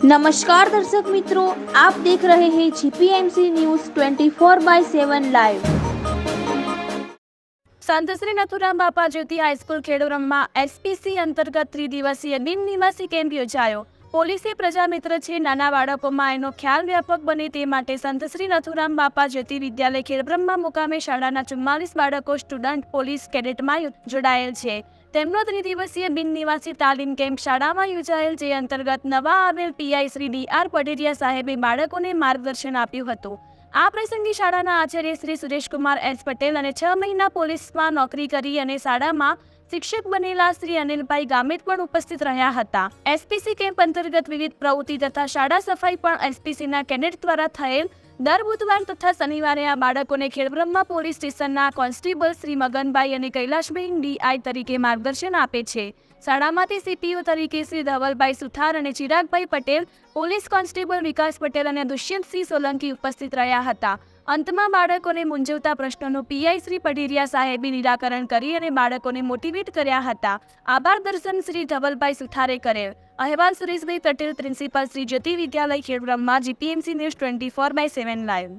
नमस्कार दर्शक मित्रों, आप देख रहे हैं जीपीएमसी न्यूज़ 24/7 लाइव। संत श्री नथुराम बापा ज्योति हाईस्कूल खेड़ोरमમાં એસપીસી અંતર્ગત ત્રિદિવસીય બિન નિવાસી કેમ્પ યોજાયો। પોલીસે પ્રજામિત્ર છે, નાના બાળકોમાં એનો ખ્યાલ વ્યાપક બને તે માટે સંત શ્રી નથુરામ બાપા જ્યોતિ વિદ્યાલય ખેડબ્રહ્મા મુકામે શાળાના 44 બાળકો સ્ટુડન્ટ પોલીસ કેડેટમાં જોડાયેલ છે। તેમનો ત્રિદિવસીય બિન નિવાસી તાલીમ કેમ્પ શાળામાં યોજાયેલ, જે અંતર્ગત નવા આવેલ પીઆઈ શ્રી ડી.આર. પટેરિયા સાહેબે બાળકોને માર્ગદર્શન આપ્યું હતું। આ પ્રસંગે શાળાના આચાર્ય શ્રી સુરેશકુમાર એસ. પટેલ અને 6 મહિના પોલીસમાં નોકરી કરી અને શાળામાં શિક્ષક બનેલા શ્રી અનિલભાઈ ગામિત પણ ઉપસ્થિત રહ્યા હતા। એસપીસી કેમ્પ અંતર્ગત વિવિધ પ્રવૃત્તિ તથા શાળા સફાઈ પણ એસપીસીના કેડેટ દ્વારા થયેલ। દર બુધવાર તથા શનિવારે આ બાળકોને ખેડબ્રહ્મા પોલીસ સ્ટેશનના કોન્સ્ટેબલ શ્રી મગનભાઈ અને કૈલાશભાઈ ડીઆઈ તરીકે માર્ગદર્શન આપે છે। શાળામાંથી સીપીઓ તરીકે શ્રી ધવલભાઈ સુથાર અને ચિરાગભાઈ પટેલ, પોલીસ કોન્સ્ટેબલ વિકાસ પટેલ અને દુષ્યંતસિંહ સોલંકી ઉપસ્થિત રહ્યા હતા। અંતમાં બાળકોને મૂંઝવતા પ્રશ્નોનું પીઆઈ શ્રી પટેરિયા સાહેબે નિરાકરણ કરી અને બાળકોને મોટિવેટ કર્યા હતા। આભાર દર્શન શ્રી ધવલભાઈ સુથારે કરેલ। અહેવાલ સુરેશભાઈ પટેલ, પ્રિન્સિપાલ શ્રી જ્યોતિ વિદ્યાલય ખેડબ્રહ્મા, જીપીએમસી ન્યૂઝ 24/7 લાઈવ।